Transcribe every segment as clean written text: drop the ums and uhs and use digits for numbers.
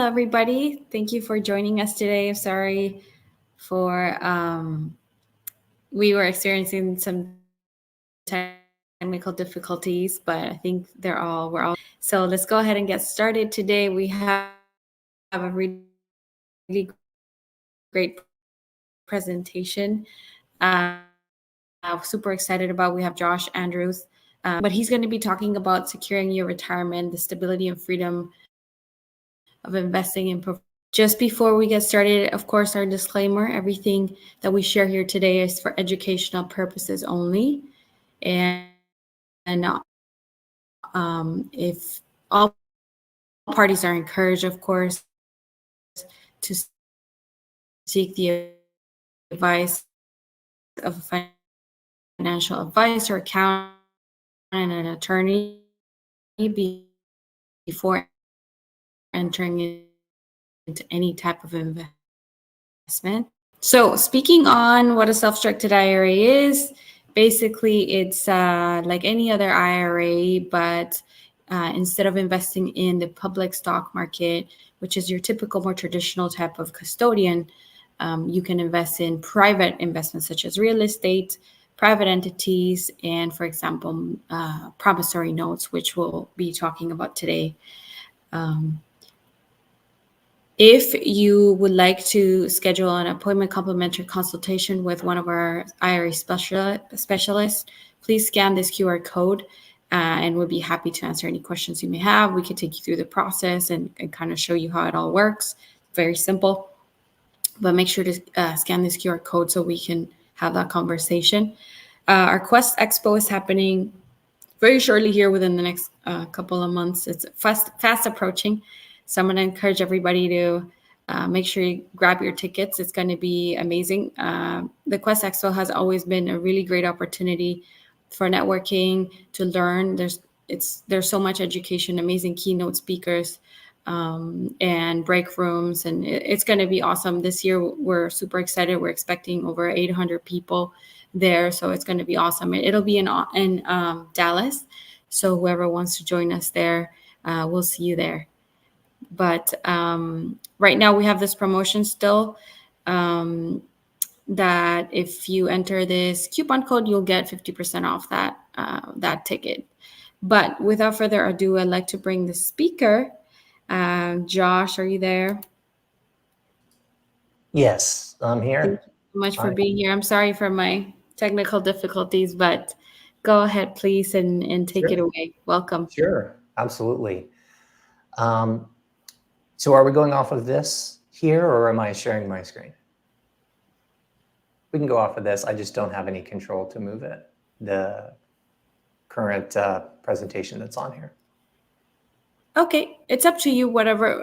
everybody. Thank you for joining us today. Sorry for we were experiencing some technical difficulties, but I think we're all. So let's go ahead and get started. Today we have a really great presentation. Super excited about. We have Josh Andrews, but he's going to be talking about securing your retirement, the stability and freedom of investing in. Just before we get started, of course, our disclaimer: everything that we share here today is for educational purposes only, and if all parties are encouraged, of course, to seek the advice of a financial advisor, accountant, and an attorney before entering into any type of investment. So speaking on what a self-directed IRA is, basically it's like any other IRA, but instead of investing in the public stock market, which is your typical, more traditional type of custodian, you can invest in private investments such as real estate, private entities, and, for example, promissory notes, which we'll be talking about today. If you would like to schedule an appointment complimentary consultation with one of our IRA specialists, please scan this QR code and we'll be happy to answer any questions you may have. We can take you through the process and kind of show you how it all works. Very simple, but make sure to scan this QR code so we can have that conversation. Our Quest Expo is happening very shortly here within the next couple of months. It's fast approaching. So I'm going to encourage everybody to make sure you grab your tickets. It's going to be amazing. The Quest Expo has always been a really great opportunity for networking, to learn. There's so much education, amazing keynote speakers, and break rooms, and it's going to be awesome. This year, we're super excited. We're expecting over 800 people there, so it's going to be awesome. It'll be in Dallas, so whoever wants to join us there, we'll see you there. But right now we have this promotion still, that if you enter this coupon code, you'll get 50% off that ticket. But without further ado, I'd like to bring the speaker. Josh, are you there? Yes, I'm here. Thank you so much for being here. I'm sorry for my technical difficulties, but go ahead, please, and take it away. Welcome. Sure, absolutely. So are we going off of this here, or am I sharing my screen? We can go off of this. I just don't have any control to move it, the current presentation that's on here. Okay, it's up to you,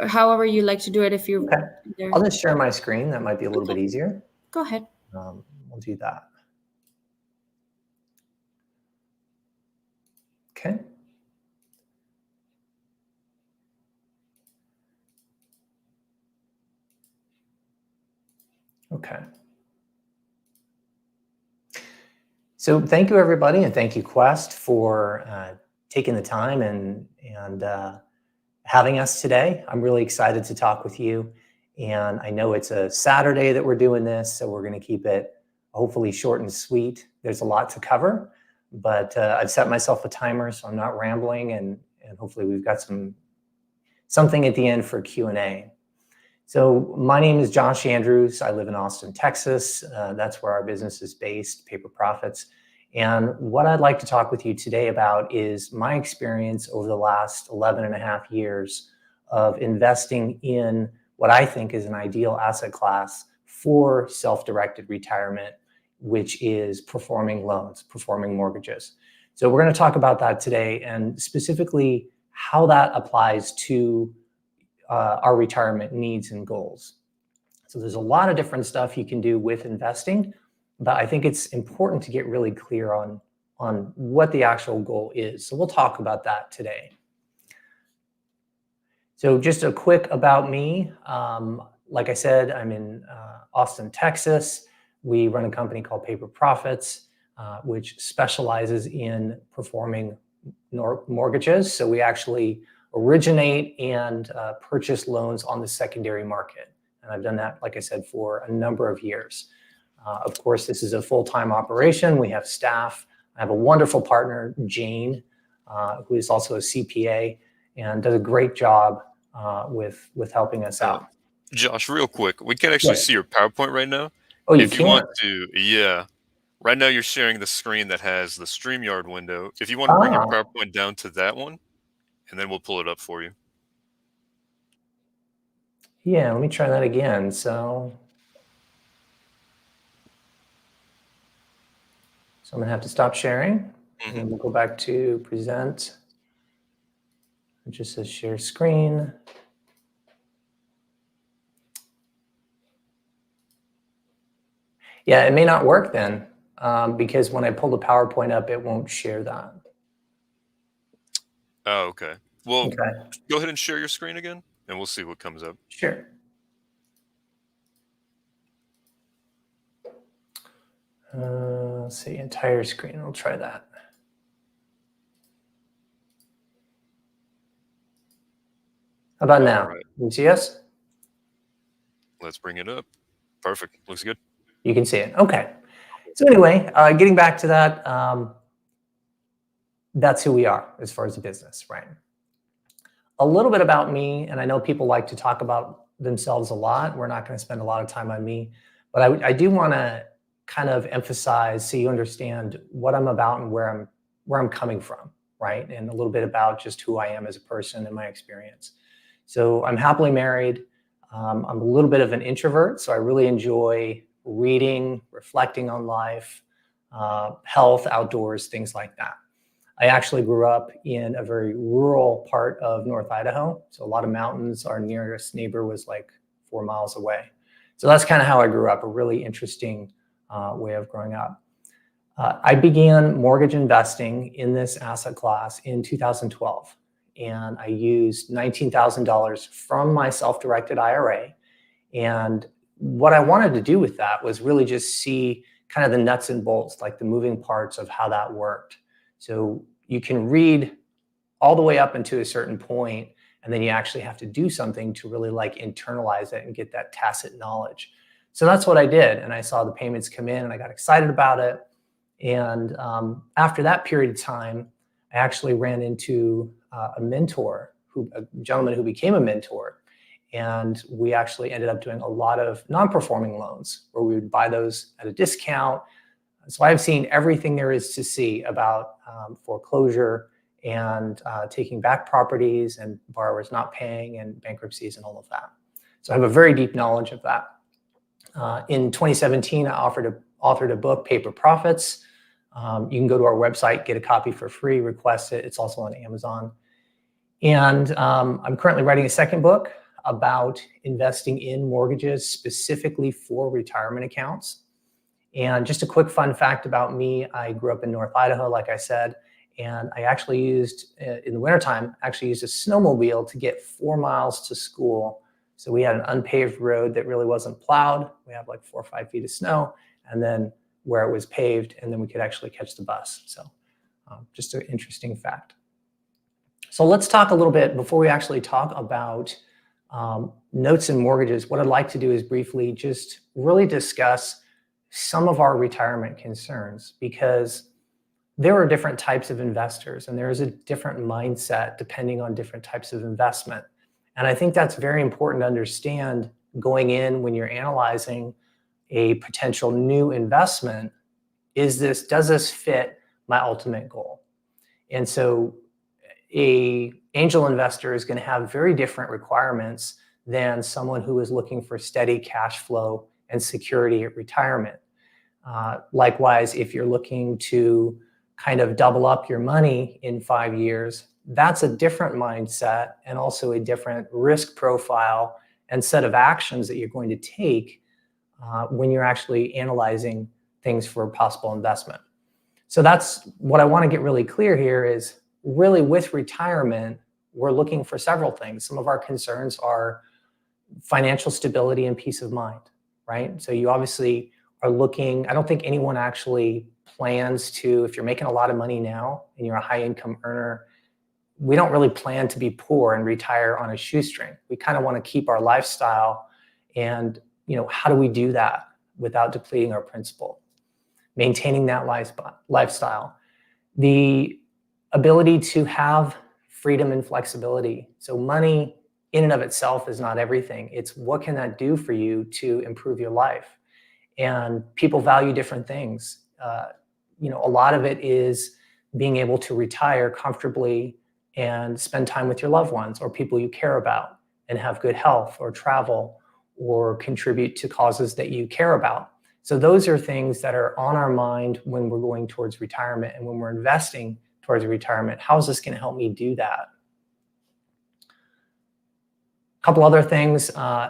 however you like to do it. If you okay. I'll just share my screen. That might be a little bit easier. Go ahead. We'll do that. Okay. Okay. So thank you, everybody, and thank you, Quest, for taking the time and having us today. I'm really excited to talk with you, and I know it's a Saturday that we're doing this, so we're going to keep it hopefully short and sweet. There's a lot to cover, but I've set myself a timer, so I'm not rambling, and hopefully we've got something at the end for Q&A. So my name is Josh Andrews. I live in Austin, Texas. That's where our business is based, Paper Profits. And what I'd like to talk with you today about is my experience over the last 11 and a half years of investing in what I think is an ideal asset class for self-directed retirement, which is performing loans, performing mortgages. So we're going to talk about that today, and specifically how that applies to our retirement needs and goals. So there's a lot of different stuff you can do with investing, but I think it's important to get really clear on what the actual goal is. So we'll talk about that today. So just a quick about me. Like I said, I'm in Austin, Texas. We run a company called Paper Profits, which specializes in performing mortgages. So we actually originate and purchase loans on the secondary market. And I've done that, like I said, for a number of years. Of course, this is a full-time operation. We have staff. I have a wonderful partner, Jane, who is also a CPA and does a great job with helping us out. Josh, real quick, we can't actually see your PowerPoint right now. Oh, you if you want to, yeah. Right now you're sharing the screen that has the StreamYard window. If you want to bring your PowerPoint down to that one, and then we'll pull it up for you. Yeah, let me try that again. So I'm going to have to stop sharing, and then we'll go back to present. It just says share screen. Yeah, it may not work then, because when I pull the PowerPoint up, it won't share that. Oh, okay. Well, go ahead and share your screen again, and we'll see what comes up. Sure. Let's see, entire screen. We'll try that. How about now? Can you see us? Let's bring it up. Perfect. Looks good. You can see it. Okay. So anyway, getting back to that, that's who we are as far as the business, right? A little bit about me, and I know people like to talk about themselves a lot. We're not going to spend a lot of time on me, but I do want to kind of emphasize so you understand what I'm about and where I'm coming from, right? And a little bit about just who I am as a person and my experience. So I'm happily married. I'm a little bit of an introvert, so I really enjoy reading, reflecting on life, health, outdoors, things like that. I actually grew up in a very rural part of North Idaho. So a lot of mountains. Our nearest neighbor was like 4 miles away. So that's kind of how I grew up, a really interesting way of growing up. I began mortgage investing in this asset class in 2012. And I used $19,000 from my self-directed IRA. And what I wanted to do with that was really just see kind of the nuts and bolts, like the moving parts of how that worked. So you can read all the way up into a certain point, and then you actually have to do something to really like internalize it and get that tacit knowledge. So that's what I did. And I saw the payments come in and I got excited about it. And after that period of time, I actually ran into a mentor, a gentleman who became a mentor. And we actually ended up doing a lot of non-performing loans where we would buy those at a discount. So I've seen everything there is to see about foreclosure and taking back properties and borrowers not paying and bankruptcies and all of that. So I have a very deep knowledge of that. In 2017, I authored a book, Paper Profits. You can go to our website, get a copy for free, request it. It's also on Amazon. And I'm currently writing a second book about investing in mortgages specifically for retirement accounts. And just a quick fun fact about me, I grew up in North Idaho, like I said, and I actually used, in the wintertime, actually used a snowmobile to get 4 miles to school. So we had an unpaved road that really wasn't plowed. We had like 4 or 5 feet of snow, and then where it was paved, and then we could actually catch the bus. So just an interesting fact. So let's talk a little bit, before we actually talk about notes and mortgages, what I'd like to do is briefly just really discuss some of our retirement concerns, because there are different types of investors and there is a different mindset depending on different types of investment. And I think that's very important to understand going in when you're analyzing a potential new investment. Does this fit my ultimate goal? And so an angel investor is going to have very different requirements than someone who is looking for steady cash flow and security at retirement. Likewise, if you're looking to kind of double up your money in 5 years, that's a different mindset and also a different risk profile and set of actions that you're going to take when you're actually analyzing things for possible investment. So that's what I want to get really clear here is really with retirement, we're looking for several things. Some of our concerns are financial stability and peace of mind, right? So you obviously are looking, I don't think anyone actually plans to, if you're making a lot of money now and you're a high income earner, we don't really plan to be poor and retire on a shoestring. We kind of want to keep our lifestyle. And, how do we do that without depleting our principal? Maintaining that lifestyle. The ability to have freedom and flexibility. So money in and of itself is not everything. It's what can that do for you to improve your life? And people value different things. A lot of it is being able to retire comfortably and spend time with your loved ones or people you care about and have good health or travel or contribute to causes that you care about. So those are things that are on our mind when we're going towards retirement and when we're investing towards retirement. How is this going to help me do that? A couple other things.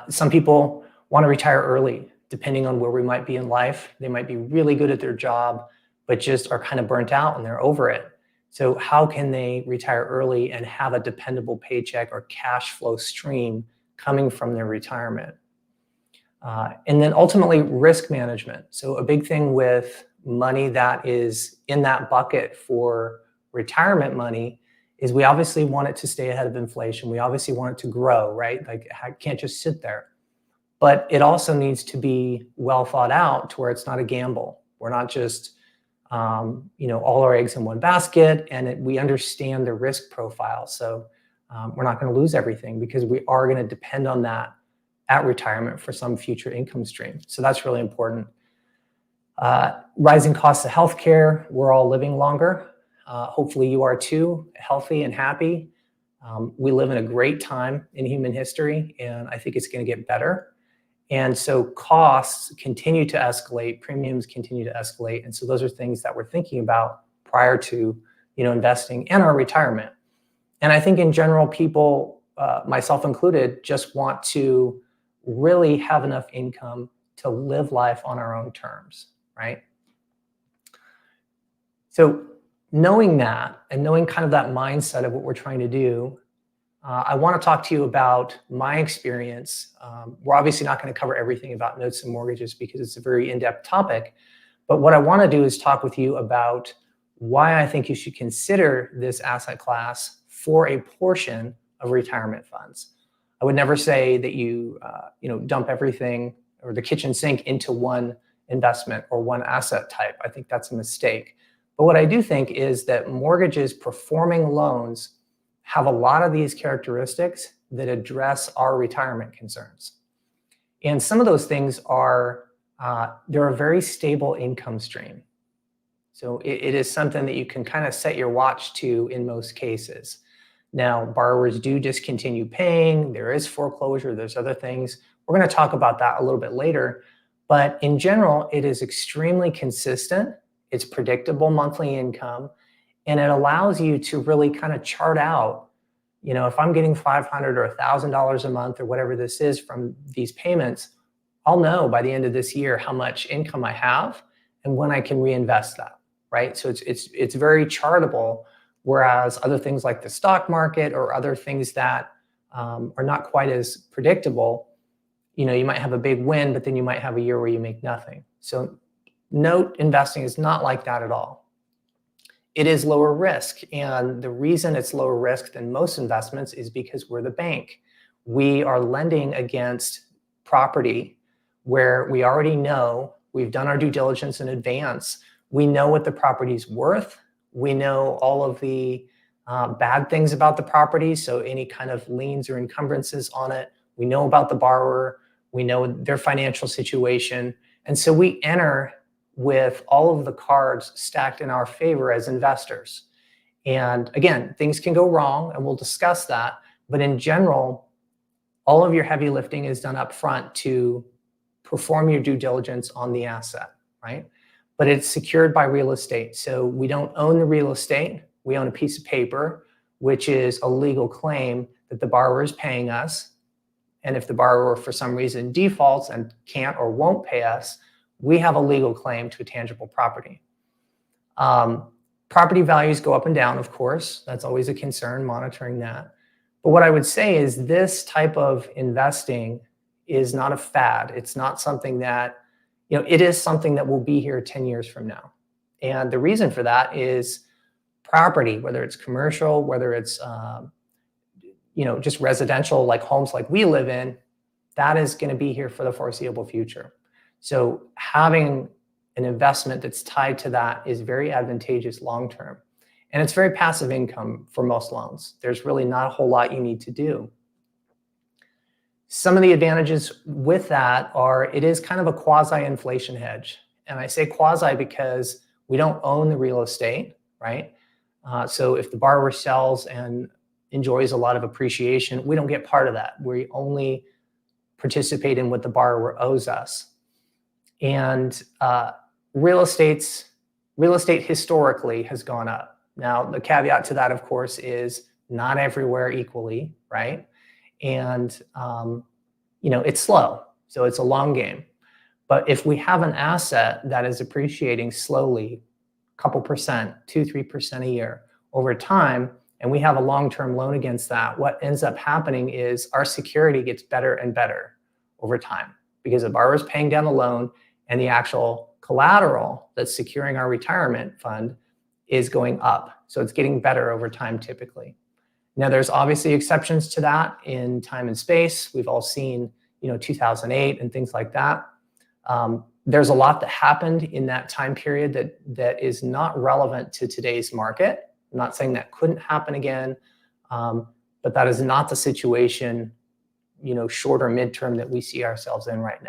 Some people want to retire early, depending on where we might be in life. They might be really good at their job, but just are kind of burnt out and they're over it. So how can they retire early and have a dependable paycheck or cash flow stream coming from their retirement? And then ultimately risk management. So a big thing with money that is in that bucket for retirement money is we obviously want it to stay ahead of inflation. We obviously want it to grow, right? Like it can't just sit there. But it also needs to be well thought out to where it's not a gamble. We're not just, all our eggs in one basket, and we understand the risk profile. So we're not going to lose everything because we are going to depend on that at retirement for some future income stream. So that's really important. Rising costs of healthcare. We're all living longer. Hopefully you are too, healthy and happy. We live in a great time in human history, and I think it's going to get better. And so costs continue to escalate, premiums continue to escalate. And so those are things that we're thinking about prior to, investing in our retirement. And I think in general, people, myself included, just want to really have enough income to live life on our own terms, right? So knowing that and knowing kind of that mindset of what we're trying to do, I want to talk to you about my experience. We're obviously not going to cover everything about notes and mortgages because it's a very in-depth topic. But what I want to do is talk with you about why I think you should consider this asset class for a portion of retirement funds. I would never say that you dump everything or the kitchen sink into one investment or one asset type. I think that's a mistake. But what I do think is that mortgages, performing loans, have a lot of these characteristics that address our retirement concerns. And some of those things are, they're a very stable income stream. So it is something that you can kind of set your watch to in most cases. Now, borrowers do discontinue paying, there is foreclosure, there's other things. We're going to talk about that a little bit later. But in general, it is extremely consistent. It's predictable monthly income. And it allows you to really kind of chart out, if I'm getting $500 or $1,000 a month or whatever this is from these payments, I'll know by the end of this year how much income I have and when I can reinvest that, right? So it's very chartable, whereas other things like the stock market or other things that are not quite as predictable, you might have a big win, but then you might have a year where you make nothing. So note investing is not like that at all. It is lower risk. And the reason it's lower risk than most investments is because we're the bank. We are lending against property where we already know, we've done our due diligence in advance. We know what the property's worth. We know all of the bad things about the property. So any kind of liens or encumbrances on it. We know about the borrower. We know their financial situation. And so we enter with all of the cards stacked in our favor as investors. And again, things can go wrong, and we'll discuss that. But in general, all of your heavy lifting is done up front to perform your due diligence on the asset, right? But it's secured by real estate. So we don't own the real estate. We own a piece of paper, which is a legal claim that the borrower is paying us. And if the borrower, for some reason, defaults and can't or won't pay us, we have a legal claim to a tangible property. Property values go up and down, of course. That's always a concern, monitoring that. But what I would say is this type of investing is not a fad. It's not something that, it is something that will be here 10 years from now. And the reason for that is property, whether it's commercial, whether it's just residential, like homes like we live in, that is going to be here for the foreseeable future. So having an investment that's tied to that is very advantageous long-term. And it's very passive income for most loans. There's really not a whole lot you need to do. Some of the advantages with that are it is kind of a quasi-inflation hedge. And I say quasi because we don't own the real estate, right? So if the borrower sells and enjoys a lot of appreciation, we don't get part of that. We only participate in what the borrower owes us. And real estate historically has gone up. Now, the caveat to that, of course, is not everywhere equally, right? And it's slow, so it's a long game. But if we have an asset that is appreciating slowly, a couple percent, 2-3% a year over time, and we have a long-term loan against that, what ends up happening is our security gets better and better over time because the borrower is paying down the loan and the actual collateral that's securing our retirement fund is going up. So it's getting better over time typically. Now, there's obviously exceptions to that in time and space. We've all seen, 2008 and things like that. There's a lot that happened in that time period that is not relevant to today's market. I'm not saying that couldn't happen again, but that is not the situation, short or midterm that we see ourselves in right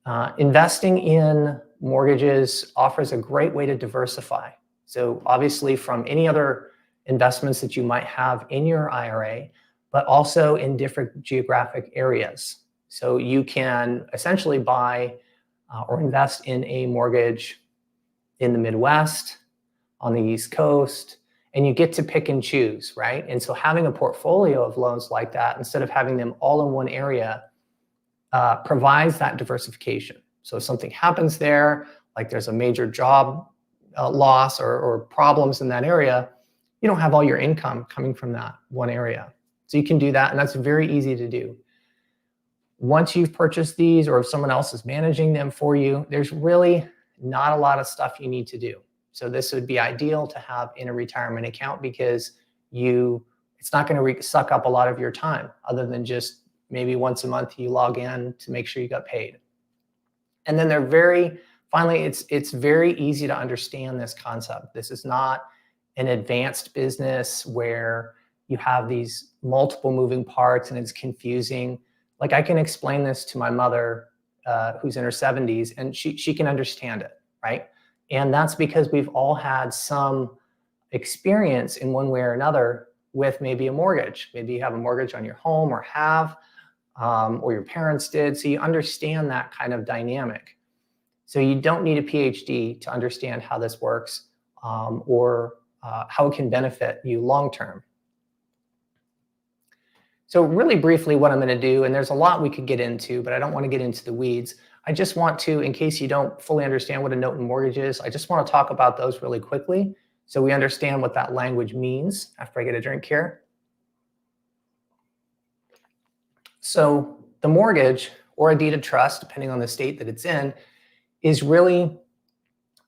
now. Investing in mortgages offers a great way to diversify. So obviously from any other investments that you might have in your IRA, but also in different geographic areas. So you can essentially buy or invest in a mortgage in the Midwest, on the East Coast, and you get to pick and choose, right? And so having a portfolio of loans like that, instead of having them all in one area, provides that diversification. So if something happens there, like there's a major job loss or problems in that area, you don't have all your income coming from that one area. So you can do that, and that's very easy to do. Once you've purchased these, or if someone else is managing them for you, there's really not a lot of stuff you need to do. So this would be ideal to have in a retirement account because it's not going to suck up a lot of your time other than just maybe once a month you log in to make sure you got paid. And then finally, it's very easy to understand this concept. This is not an advanced business where you have these multiple moving parts and it's confusing. Like I can explain this to my mother who's in her 70s and she can understand it, right? And that's because we've all had some experience in one way or another with maybe a mortgage. Maybe you have a mortgage on your home or or your parents did. So you understand that kind of dynamic. So you don't need a PhD to understand how this works or how it can benefit you long-term. So really briefly what I'm going to do, and there's a lot we could get into, but I don't want to get into the weeds. I just want to, in case you don't fully understand what a note and mortgage is, I just want to talk about those really quickly so we understand what that language means after I get a drink here. So the mortgage or a deed of trust, depending on the state that it's in, is really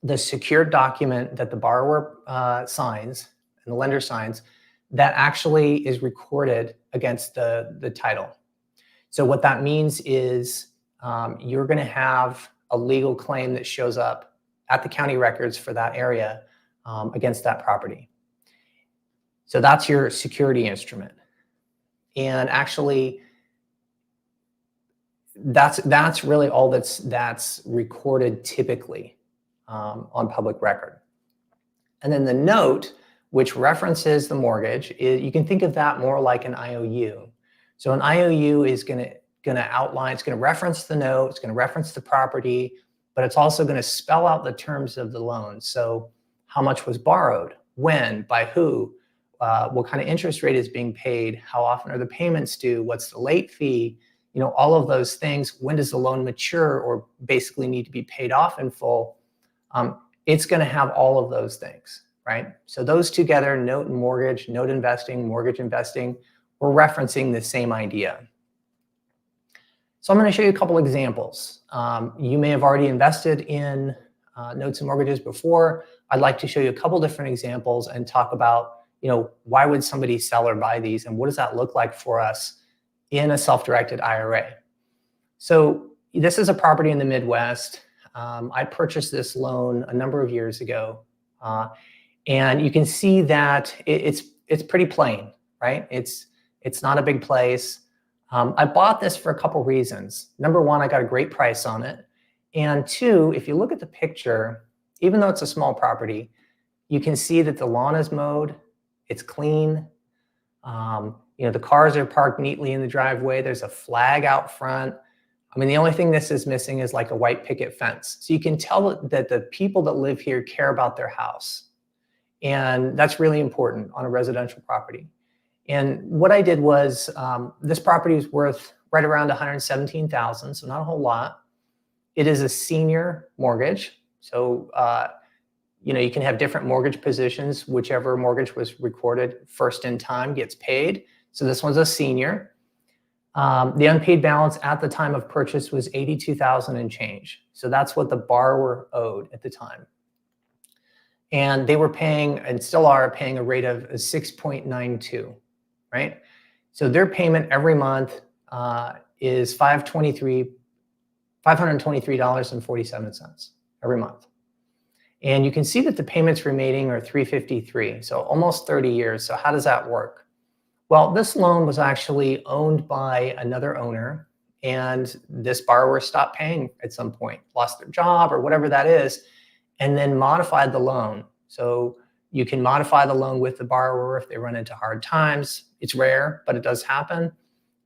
the secured document that the borrower signs and the lender signs that actually is recorded against the title. So what that means is you're going to have a legal claim that shows up at the county records for that area against that property. So that's your security instrument. And actually, that's really all that's recorded typically on public record. And then the note, which references the mortgage, you can think of that more like an IOU. So an IOU is going to outline, it's going to reference the note, it's going to reference the property, but it's also going to spell out the terms of the loan. So how much was borrowed, when, by who, what kind of interest rate is being paid, how often are the payments due, what's the late fee, all of those things. When does the loan mature or basically need to be paid off in full? It's going to have all of those things, right? So those together, note and mortgage, note investing, mortgage investing, we're referencing the same idea. So I'm going to show you a couple examples. You may have already invested in notes and mortgages before, I'd like to show you a couple different examples and talk about, why would somebody sell or buy these, and what does that look like for us in a self-directed IRA. So this is a property in the Midwest. I purchased this loan a number of years ago, and you can see that it's pretty plain, right? It's not a big place. I bought this for a couple reasons. Number one, I got a great price on it. And two, if you look at the picture, even though it's a small property, you can see that the lawn is mowed, it's clean. The cars are parked neatly in the driveway. There's a flag out front. I mean, the only thing this is missing is like a white picket fence. So you can tell that the people that live here care about their house. And that's really important on a residential property. And what I did was, this property is worth right around $117,000, so not a whole lot. It is a senior mortgage. So, you can have different mortgage positions. Whichever mortgage was recorded first in time gets paid. So this one's a senior. The unpaid balance at the time of purchase was $82,000 and change. So that's what the borrower owed at the time. And they were paying, and still are paying, a rate of 6.92, right? So their payment every month is $523.47 every month. And you can see that the payments remaining are $353, so almost 30 years. So how does that work? Well, this loan was actually owned by another owner, and this borrower stopped paying at some point, lost their job or whatever that is, and then modified the loan. So you can modify the loan with the borrower if they run into hard times. It's rare, but it does happen.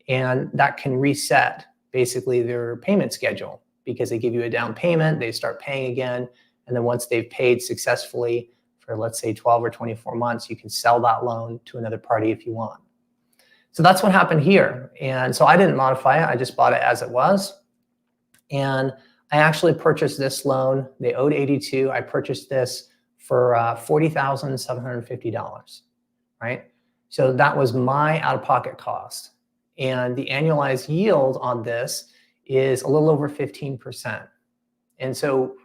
And that can reset basically their payment schedule, because they give you a down payment, they start paying again. And then once they've paid successfully for, let's say, 12 or 24 months, you can sell that loan to another party if you want. So that's what happened here. And so I didn't modify it. I just bought it as it was. And I actually purchased this loan. They owed $82,000. I purchased this for $40,750, right? So that was my out-of-pocket cost. And the annualized yield on this is a little over 15%. And so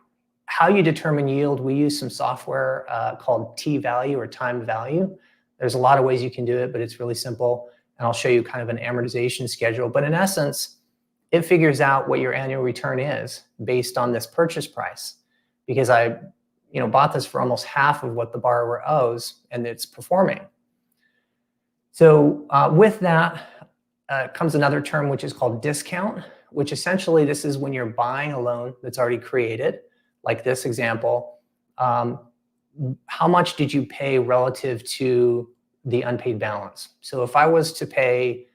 how you determine yield, we use some software called T-value or time value. There's a lot of ways you can do it, but it's really simple. And I'll show you kind of an amortization schedule. But in essence, it figures out what your annual return is based on this purchase price. Because I bought this for almost half of what the borrower owes, and it's performing. So with that comes another term, which is called discount, which essentially this is when you're buying a loan that's already created. Like this example, how much did you pay relative to the unpaid balance? So if I was to pay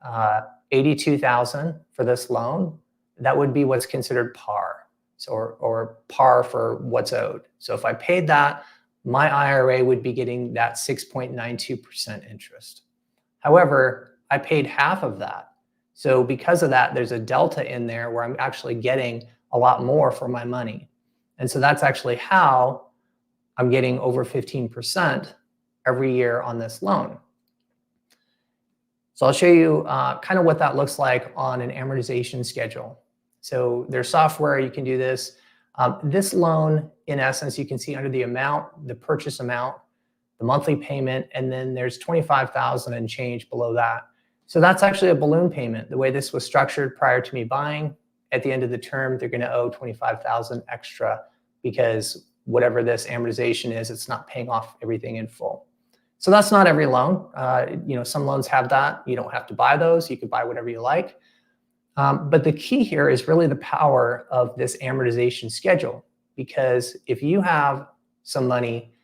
$82,000 for this loan, that would be what's considered par, or par for what's owed. So if I paid that, my IRA would be getting that 6.92% interest. However, I paid half of that. So because of that, there's a delta in there where I'm actually getting a lot more for my money. And so that's actually how I'm getting over 15% every year on this loan. So I'll show you kind of what that looks like on an amortization schedule. So there's software, you can do this. This loan, in essence, you can see under the amount, the purchase amount, the monthly payment, and then there's $25,000 and change below that. So that's actually a balloon payment. The way this was structured prior to me buying, at the end of the term, they're going to owe $25,000 extra, because whatever this amortization is, it's not paying off everything in full. So that's not every loan. Some loans have that. You don't have to buy those. You can buy whatever you like. But the key here is really the power of this amortization schedule, because if you have some money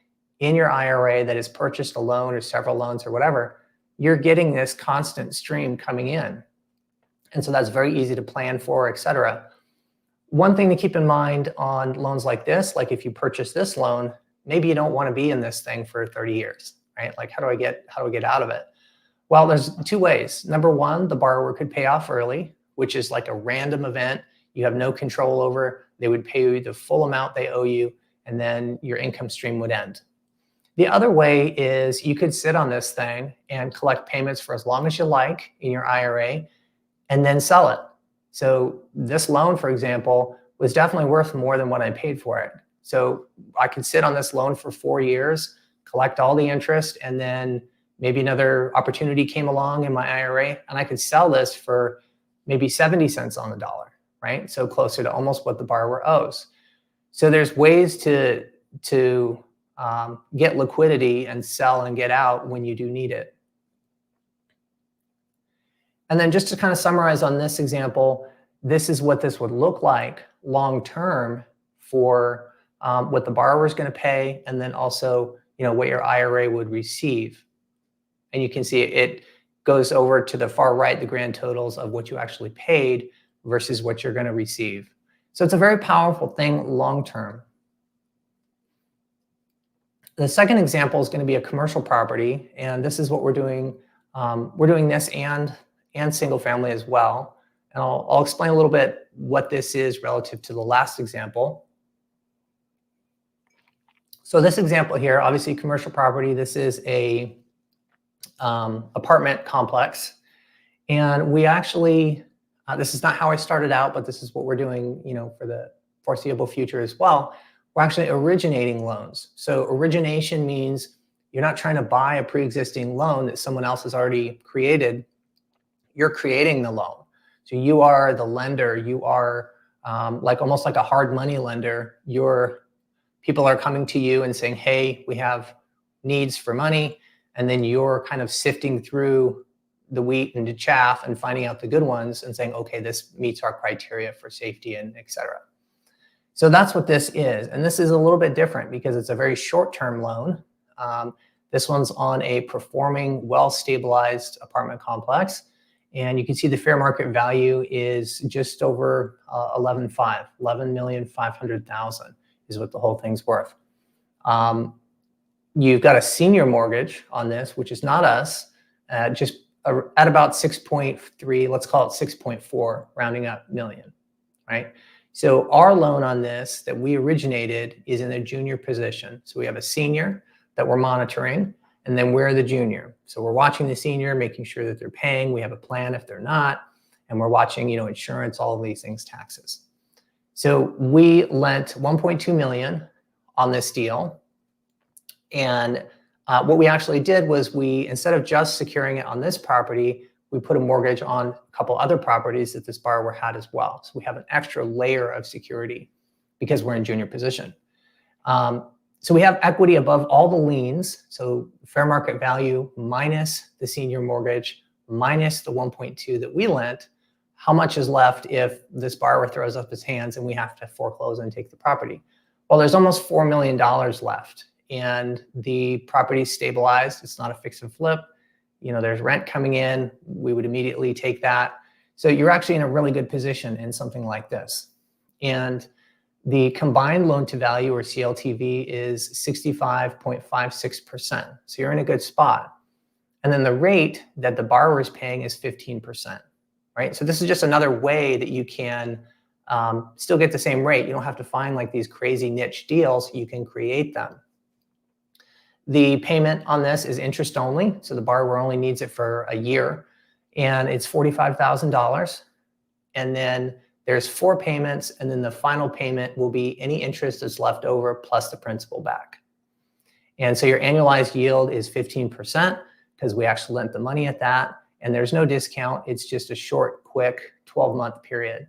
in your IRA that has purchased a loan or several loans or whatever, you're getting this constant stream coming in. And so that's very easy to plan for, et cetera. One thing to keep in mind on loans like this, like if you purchase this loan, maybe you don't want to be in this thing for 30 years, right? Like how do I get out of it? Well, there's two ways. Number one, the borrower could pay off early, which is like a random event you have no control over. They would pay you the full amount they owe you, and then your income stream would end. The other way is you could sit on this thing and collect payments for as long as you like in your IRA and then sell it. So this loan, for example, was definitely worth more than what I paid for it. So I could sit on this loan for 4 years, collect all the interest, and then maybe another opportunity came along in my IRA, and I could sell this for maybe 70 cents on the dollar, right? So closer to almost what the borrower owes. So there's ways to get liquidity and sell and get out when you do need it. And then just to kind of summarize on this example, this is what this would look like long-term for what the borrower is going to pay, and then also, what your IRA would receive. And you can see it goes over to the far right, the grand totals of what you actually paid versus what you're going to receive. So it's a very powerful thing long-term. The second example is going to be a commercial property, and this is what we're doing. We're doing this and single family as well. And I'll explain a little bit what this is relative to the last example. So this example here, obviously commercial property, this is a apartment complex. And we actually, this is not how I started out, but this is what we're doing, for the foreseeable future as well. We're actually originating loans. So origination means you're not trying to buy a pre-existing loan that someone else has already created. You're creating the loan. So you are the lender. You are almost like a hard money lender. People are coming to you and saying, hey, we have needs for money. And then you're kind of sifting through the wheat and the chaff and finding out the good ones and saying, okay, this meets our criteria for safety and et cetera. So that's what this is. And this is a little bit different because it's a very short-term loan. This one's on a performing, well-stabilized apartment complex. And you can see the fair market value is just over 11,500,000 is what the whole thing's worth. You've got a senior mortgage on this, which is not us, just at about 6.3, let's call it 6.4, rounding up million, right? So our loan on this that we originated is in a junior position. So we have a senior that we're monitoring, and then we're the junior. So we're watching the senior, making sure that they're paying. We have a plan if they're not, and we're watching, insurance, all of these things, taxes. So we lent 1.2 million on this deal. And what we actually did was instead of just securing it on this property, we put a mortgage on a couple other properties that this borrower had as well. So we have an extra layer of security because we're in junior position. So we have equity above all the liens. So fair market value minus the senior mortgage, minus the 1.2 that we lent. How much is left if this borrower throws up his hands and we have to foreclose and take the property? Well, there's almost $4 million left, and the property's stabilized. It's not a fix and flip. There's rent coming in. We would immediately take that. So you're actually in a really good position in something like this. And the combined loan to value, or CLTV, is 65.56%. So you're in a good spot. And then the rate that the borrower is paying is 15%, right? So this is just another way that you can still get the same rate. You don't have to find like these crazy niche deals. You can create them. The payment on this is interest only. So the borrower only needs it for a year, and it's $45,000. And then there's 4 payments, and then the final payment will be any interest that's left over plus the principal back. And so your annualized yield is 15% because we actually lent the money at that, and there's no discount. It's just a short, quick 12-month period.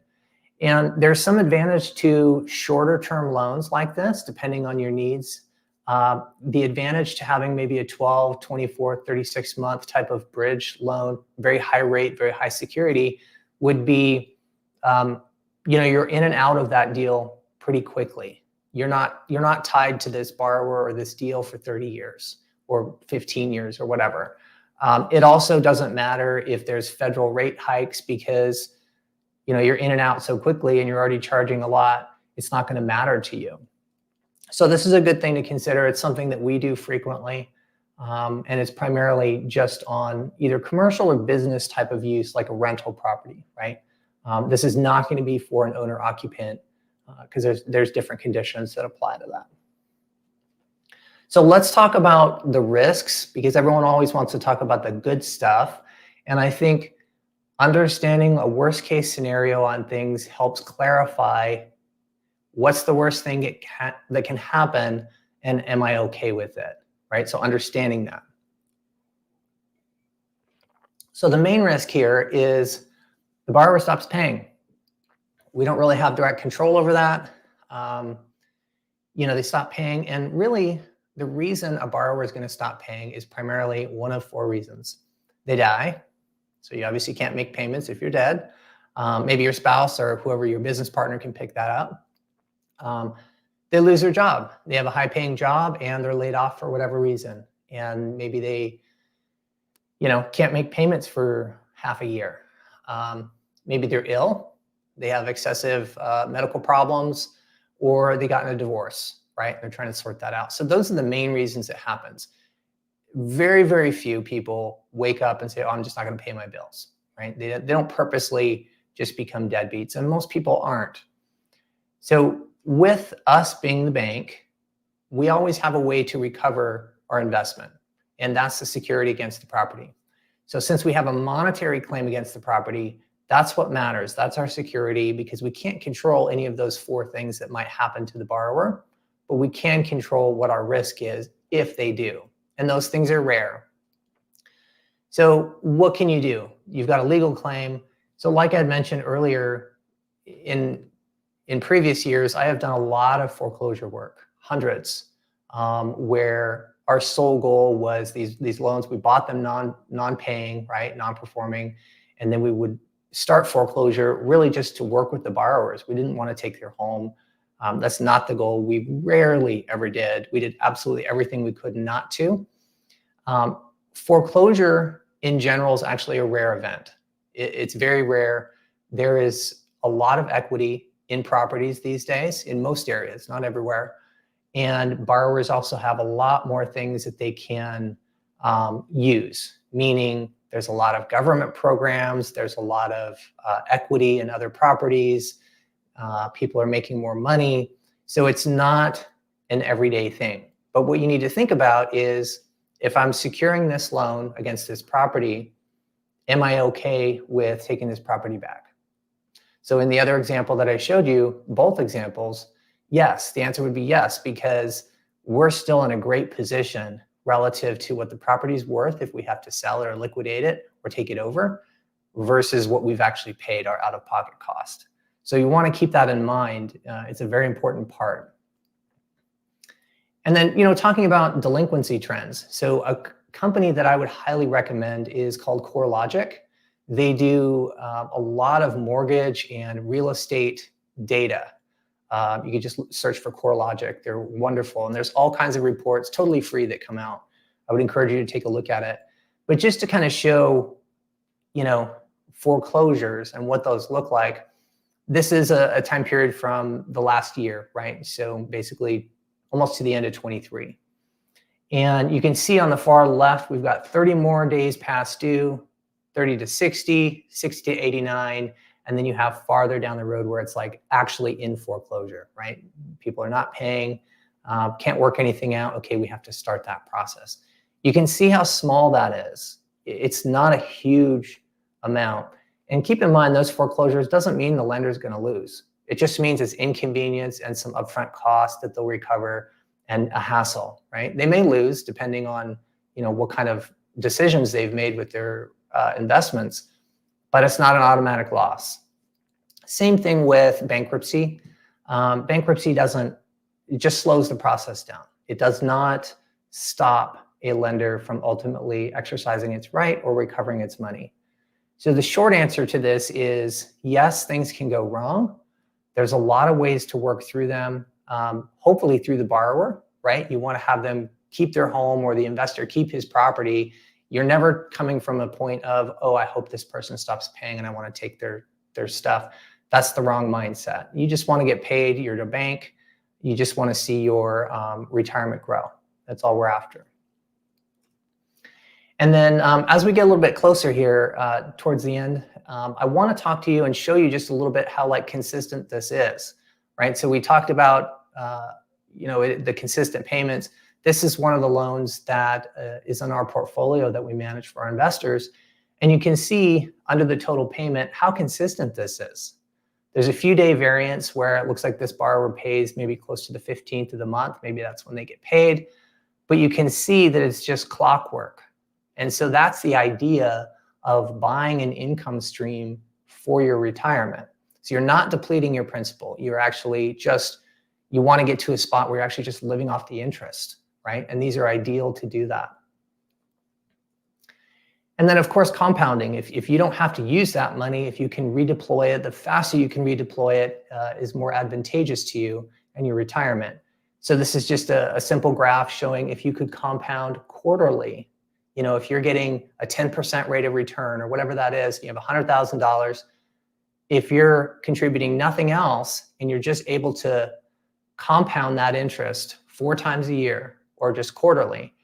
And there's some advantage to shorter term loans like this, depending on your needs. The advantage to having maybe a 12, 24, 36-month type of bridge loan, very high rate, very high security, would be you're in and out of that deal pretty quickly. You're not tied to this borrower or this deal for 30 years or 15 years or whatever. It also doesn't matter if there's federal rate hikes because you're in and out so quickly and you're already charging a lot. It's not going to matter to you. So this is a good thing to consider. It's something that we do frequently, and it's primarily just on either commercial or business type of use, like a rental property, right? This is not going to be for an owner-occupant because there's different conditions that apply to that. So let's talk about the risks, because everyone always wants to talk about the good stuff. And I think understanding a worst-case scenario on things helps clarify What's the worst thing that can happen, and am I okay with it, right? So understanding that. So the main risk here is the borrower stops paying. We don't really have direct control over that. They stop paying, and really the reason a borrower is going to stop paying is primarily one of 4 reasons. They die, so you obviously can't make payments if you're dead. Maybe your spouse or whoever your business partner can pick that up. They lose their job. They have a high-paying job and they're laid off for whatever reason, and maybe they can't make payments for half a year. Maybe they're ill, they have excessive medical problems, or they got in a divorce, right? They're trying to sort that out. So those are the main reasons it happens. Very, very few people wake up and say, oh, I'm just not going to pay my bills, right? They don't purposely just become deadbeats, and most people aren't. So with us being the bank, we always have a way to recover our investment, and that's the security against the property. So since we have a monetary claim against the property, that's what matters. That's our security, because we can't control any of those 4 things that might happen to the borrower, but we can control what our risk is if they do. And those things are rare. So what can you do? You've got a legal claim. So like I had mentioned earlier, in previous years, I have done a lot of foreclosure work, hundreds, where our sole goal was these loans. We bought them non-paying, right, non-performing, and then we would start foreclosure really just to work with the borrowers. We didn't want to take their home. That's not the goal. We rarely ever did. We did absolutely everything we could not to. Foreclosure in general is actually a rare event. It's very rare. There is a lot of equity in properties these days, in most areas, not everywhere. And borrowers also have a lot more things that they can use, meaning there's a lot of government programs, there's a lot of equity in other properties, people are making more money. So it's not an everyday thing. But what you need to think about is, if I'm securing this loan against this property, am I okay with taking this property back? So in the other example that I showed you, both examples, yes, the answer would be yes, because we're still in a great position relative to what the property's worth if we have to sell it or liquidate it or take it over, versus what we've actually paid our out-of-pocket cost. So you want to keep that in mind. It's a very important part. And then, talking about delinquency trends. So a company that I would highly recommend is called CoreLogic. They do a lot of mortgage and real estate data. You can just search for CoreLogic. They're wonderful. And there's all kinds of reports, totally free, that come out. I would encourage you to take a look at it. But just to kind of show, foreclosures and what those look like, this is a time period from the last year, right? So basically almost to the end of 23. And you can see on the far left, we've got 30 more days past due, 30 to 60, 60 to 89. And then you have farther down the road where it's like actually in foreclosure, right? People are not paying, can't work anything out. Okay, we have to start that process. You can see how small that is. It's not a huge amount. And keep in mind, those foreclosures doesn't mean the lender's going to lose. It just means it's inconvenience and some upfront costs that they'll recover and a hassle, right? They may lose depending on, what kind of decisions they've made with their investments, but it's not an automatic loss. Same thing with bankruptcy. Bankruptcy it just slows the process down. It does not stop a lender from ultimately exercising its right or recovering its money. So the short answer to this is yes, things can go wrong. There's a lot of ways to work through them, hopefully through the borrower, right? You want to have them keep their home, or the investor keep his property. You're never coming from a point of, oh, I hope this person stops paying and I want to take their stuff. That's the wrong mindset. You just want to get paid. You're at a bank. You just want to see your retirement grow. That's all we're after. And then as we get a little bit closer here towards the end, I want to talk to you and show you just a little bit how consistent this is, right? So we talked about the consistent payments. This is one of the loans that is in our portfolio that we manage for our investors. And you can see under the total payment how consistent this is. There's a few day variance where it looks like this borrower pays maybe close to the 15th of the month. Maybe that's when they get paid. But you can see that it's just clockwork. And so that's the idea of buying an income stream for your retirement. So you're not depleting your principal. You're actually just, you want to get to a spot where you're actually just living off the interest, right? And these are ideal to do that. And then, of course, compounding. If you don't have to use that money, if you can redeploy it, the faster you can redeploy it is more advantageous to you and your retirement. So this is just a simple graph showing if you could compound quarterly. You know, if you're getting a 10% rate of return or whatever that is, you have $100,000. If you're contributing nothing else and you're just able to compound that interest 4 times a year or just quarterly,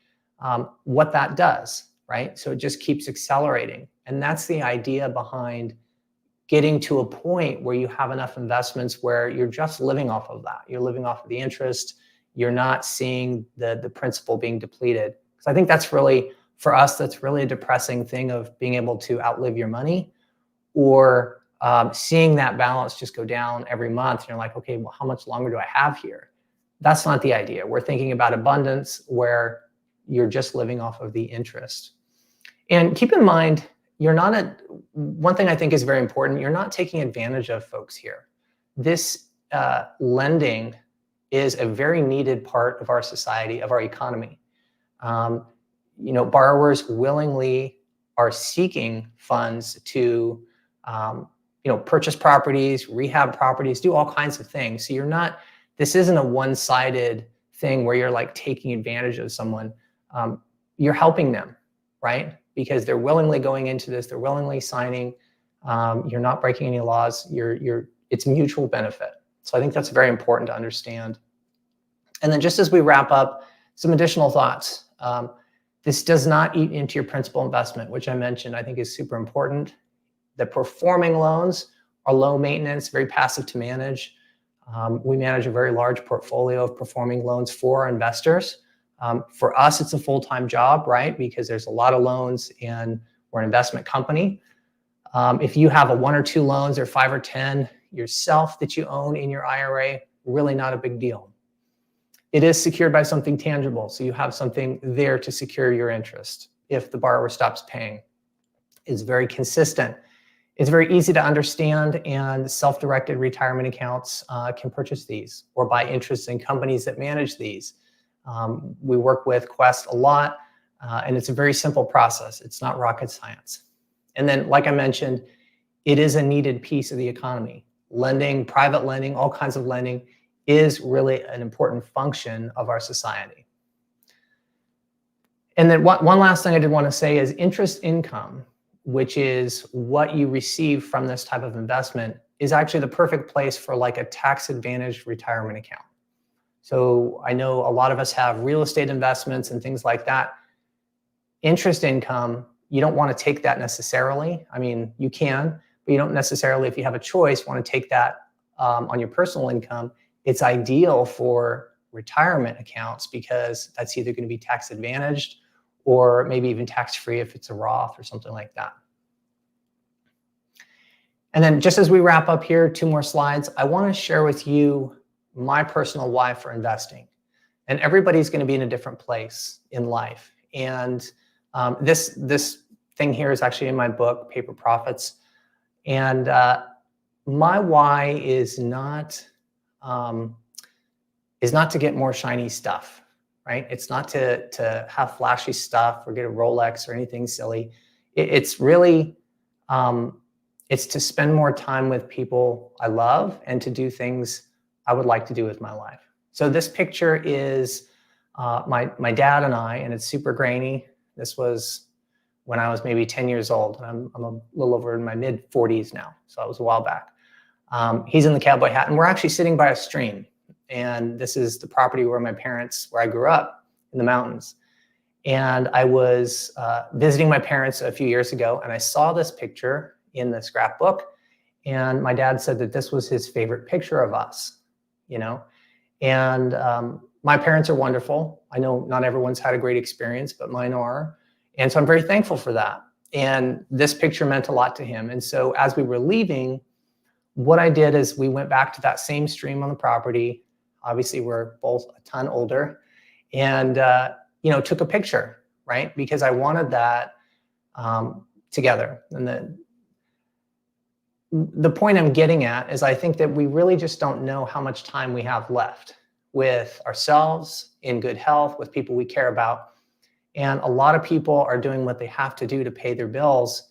what that does. Right? So it just keeps accelerating. And that's the idea behind getting to a point where you have enough investments where you're just living off of that. You're living off of the interest. You're not seeing the principal being depleted. So I think that's really, for us, that's really a depressing thing of being able to outlive your money, or seeing that balance just go down every month. And you're like, okay, well, how much longer do I have here? That's not the idea. We're thinking about abundance where you're just living off of the interest. And keep in mind, you're not one thing I think is very important, you're not taking advantage of folks here. This lending is a very needed part of our society, of our economy. You know, borrowers willingly are seeking funds to, you know, purchase properties, rehab properties, do all kinds of things. So you're not, this isn't a one-sided thing where you're like taking advantage of someone. You're helping them, right? Because they're willingly going into this, they're willingly signing. You're not breaking any laws. It's mutual benefit. So I think that's very important to understand. And then just as we wrap up, some additional thoughts. This does not eat into your principal investment, which I mentioned I think is super important. The performing loans are low maintenance, very passive to manage. We manage a very large portfolio of performing loans for our investors. For us, it's a full-time job, right? Because there's a lot of loans and we're an investment company. If you have 1 or 2 loans or 5 or 10 yourself that you own in your IRA, really not a big deal. It is secured by something tangible. So you have something there to secure your interest if the borrower stops paying. It's very consistent. It's very easy to understand, and self-directed retirement accounts can purchase these or buy interests in companies that manage these. We work with Quest a lot, and it's a very simple process. It's not rocket science. And then, like I mentioned, it is a needed piece of the economy. Lending, private lending, all kinds of lending is really an important function of our society. And then one last thing I did want to say is interest income, which is what you receive from this type of investment, is actually the perfect place for like a tax-advantaged retirement account. So I know a lot of us have real estate investments and things like that. Interest income, you don't want to take that necessarily. I mean, you can, but you don't necessarily, if you have a choice, want to take that on your personal income. It's ideal for retirement accounts because that's either going to be tax advantaged or maybe even tax-free if it's a Roth or something like that. And then just as we wrap up here, 2 more slides, I want to share with you my personal why for investing. And everybody's going to be in a different place in life. And this thing here is actually in my book, Paper Profits. And my why is not to get more shiny stuff, right? It's not to have flashy stuff or get a Rolex or anything silly. It's really, it's to spend more time with people I love and to do things I would like to do with my life. So this picture is my dad and I, and it's super grainy. This was when I was maybe 10 years old. I'm a little over in my mid 40s now, so it was a while back. He's in the cowboy hat, and we're actually sitting by a stream. And this is the property where I grew up in the mountains. And I was visiting my parents a few years ago, and I saw this picture in the scrapbook. And my dad said that this was his favorite picture of us, you know. And my parents are wonderful. I know not everyone's had a great experience, but mine are. And so I'm very thankful for that. And this picture meant a lot to him. And so as we were leaving, what I did is we went back to that same stream on the property. Obviously, we're both a ton older, and took a picture, right? Because I wanted that together. And the point I'm getting at is I think that we really just don't know how much time we have left with ourselves, in good health, with people we care about. And a lot of people are doing what they have to do to pay their bills.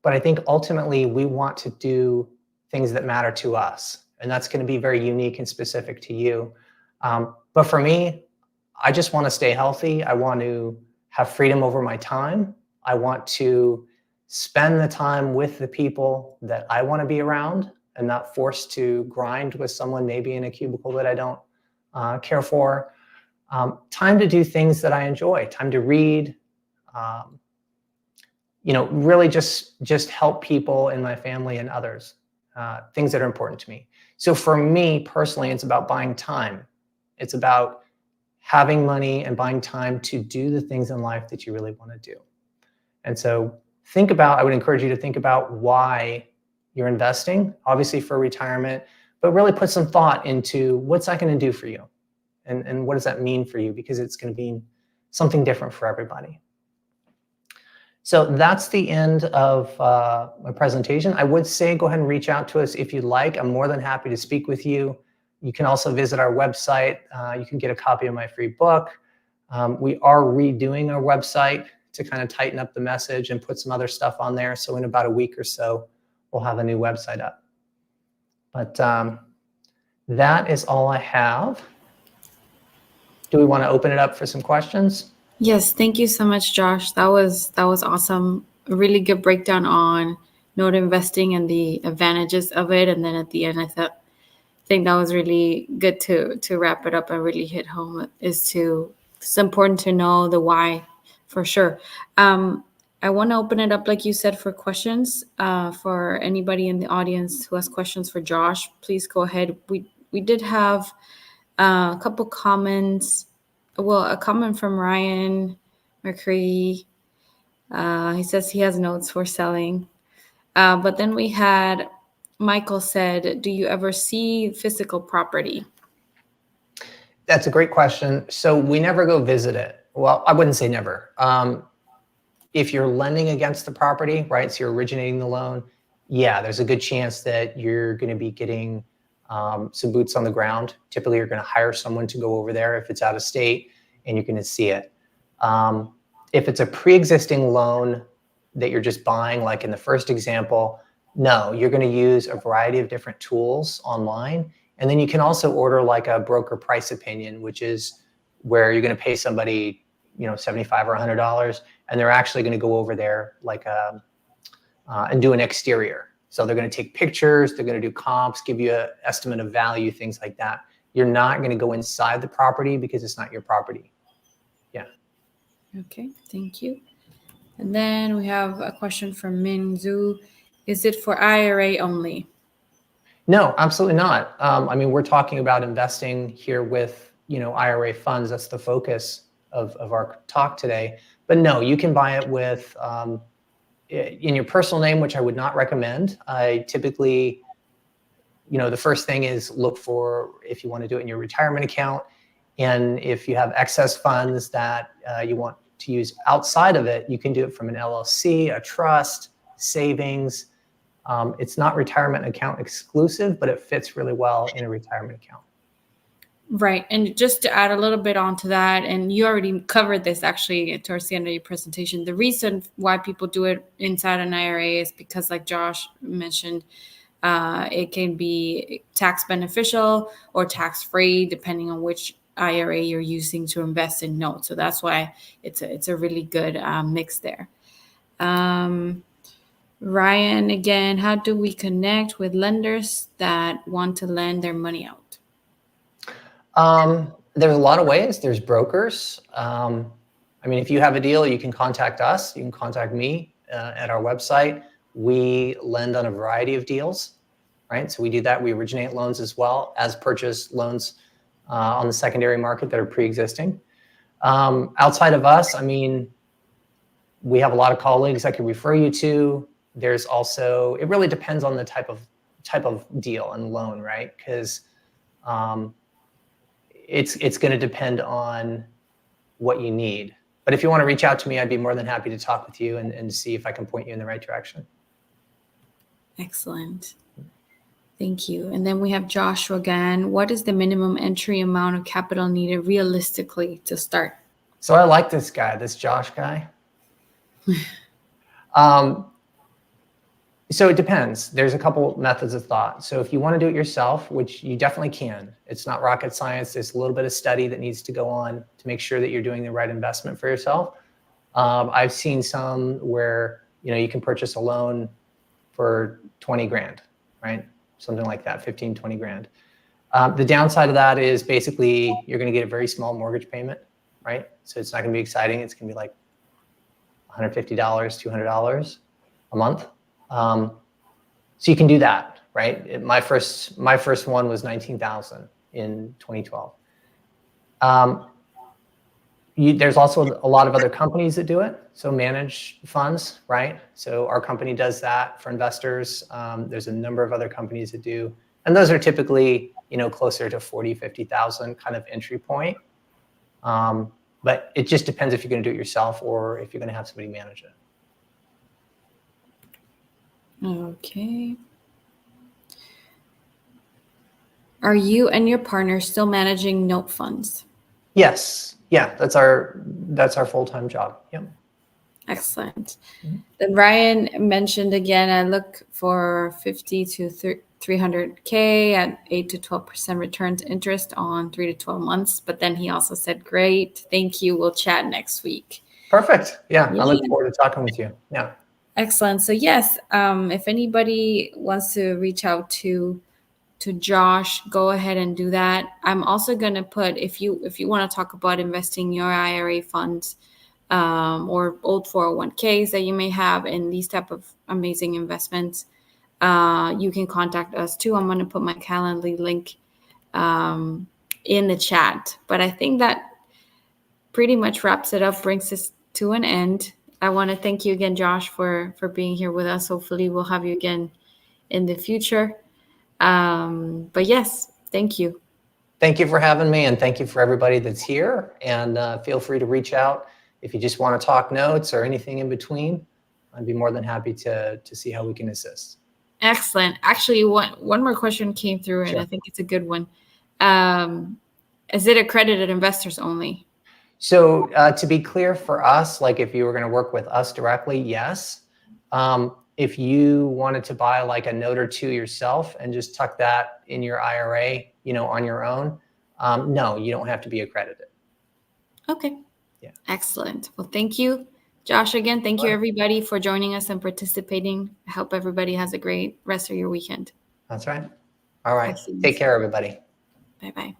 But I think ultimately we want to do things that matter to us. And that's going to be very unique and specific to you. But for me, I just want to stay healthy. I want to have freedom over my time. I want to spend the time with the people that I want to be around and not forced to grind with someone maybe in a cubicle that I don't care for. Time to do things that I enjoy, time to read, really just help people in my family and others, things that are important to me. So for me personally, it's about buying time. It's about having money and buying time to do the things in life that you really want to do. And so I would encourage you to think about why you're investing, obviously for retirement, but really put some thought into what's that going to do for you? And what does that mean for you? Because it's going to mean something different for everybody. So that's the end of my presentation. I would say go ahead and reach out to us if you'd like. I'm more than happy to speak with you. You can also visit our website. You can get a copy of my free book. We are redoing our website to kind of tighten up the message and put some other stuff on there. So in about a week or so, we'll have a new website up. But that is all I have. Do we want to open it up for some questions? Yes, thank you so much, Josh. That was awesome. A really good breakdown on note investing and the advantages of it. And then at the end, I think that was really good to wrap it up and really hit home. It's important to know the why for sure. I want to open it up, like you said, for questions. For anybody in the audience who has questions for Josh, please go ahead. We did have a couple comments. Well, a comment from Ryan Mercury. He says he has notes for selling. But then we had Michael said, do you ever see physical property? That's a great question. So we never go visit it. Well, I wouldn't say never. If you're lending against the property, right, so you're originating the loan, yeah, there's a good chance that you're going to be getting some boots on the ground. Typically, you're going to hire someone to go over there if it's out of state, and you're going to see it. If it's a pre-existing loan that you're just buying, like in the first example, no, you're going to use a variety of different tools online. And then you can also order like a broker price opinion, which is where you're going to pay somebody, $75 or $100, and they're actually going to go over there and do an exterior. So they're going to take pictures, they're going to do comps, give you an estimate of value, things like that. You're not going to go inside the property because it's not your property. Yeah. Okay, thank you. And then we have a question from Min Zhu. Is it for IRA only? No, absolutely not. We're talking about investing here with, IRA funds. That's the focus of our talk today. But no, you can buy it with in your personal name, which I would not recommend. I typically, the first thing is look for if you want to do it in your retirement account. And if you have excess funds that you want to use outside of it, you can do it from an LLC, a trust, savings. It's not retirement account exclusive, but it fits really well in a retirement account. Right. And just to add a little bit onto that, and you already covered this actually towards the end of your presentation, the reason why people do it inside an IRA is because, like Josh mentioned, it can be tax beneficial or tax-free depending on which IRA you're using to invest in notes. So that's why it's a really good mix there. Ryan, again, how do we connect with lenders that want to lend their money out? There's a lot of ways. There's brokers. If you have a deal, you can contact us. You can contact me at our website. We lend on a variety of deals, right? So we do that. We originate loans as well as purchase loans on the secondary market that are pre-existing. Outside of us, we have a lot of colleagues I can refer you to. There's also, it really depends on the type of type of deal and loan, right? Because it's going to depend on what you need. But if you want to reach out to me, I'd be more than happy to talk with you and see if I can point you in the right direction. Excellent. Thank you. And then we have Joshua again. What is the minimum entry amount of capital needed realistically to start? So I like this guy, this Josh guy. So it depends. There's a couple methods of thought. So if you want to do it yourself, which you definitely can, it's not rocket science. There's a little bit of study that needs to go on to make sure that you're doing the right investment for yourself. I've seen some where, you can purchase a loan for 20 grand, right? Something like that, 15, 20 grand. The downside of that is basically you're going to get a very small mortgage payment, right? So it's not going to be exciting. It's going to be like $150, $200 a month. So you can do that, right? My first one was 19,000 in 2012. There's also a lot of other companies that do it. So manage funds, right? So our company does that for investors. There's a number of other companies that do, and those are typically, closer to 40, 50,000 kind of entry point. But it just depends if you're going to do it yourself or if you're going to have somebody manage it. Okay. Are you and your partner still managing note funds? Yes. Yeah, that's our full-time job. Yep. Excellent. Then Ryan mentioned again, I look for 50 to 300K at 8 to 12% returns interest on 3 to 12 months. But then he also said, great, thank you. We'll chat next week. Perfect. Yeah. I look forward to talking with you. Yeah. Excellent. So yes, if anybody wants to reach out to Josh, go ahead and do that. I'm also going to put, if you want to talk about investing your IRA funds or old 401ks that you may have in these type of amazing investments, you can contact us too. I'm going to put my Calendly link in the chat. But I think that pretty much wraps it up, brings us to an end. I want to thank you again, Josh, for being here with us. Hopefully we'll have you again in the future. But yes, thank you. Thank you for having me, and thank you for everybody that's here. And feel free to reach out if you just want to talk notes or anything in between. I'd be more than happy to see how we can assist. Excellent. Actually, one more question came through, and Sure. I think it's a good one. Is it accredited investors only? So to be clear for us, like if you were going to work with us directly, yes. If you wanted to buy like a note or two yourself and just tuck that in your IRA, on your own, no, you don't have to be accredited. Okay. Yeah. Excellent. Well, thank you, Josh, again. Thank you, everybody, for joining us and participating. I hope everybody has a great rest of your weekend. That's right. All right. Excellent. Take care, everybody. Bye-bye.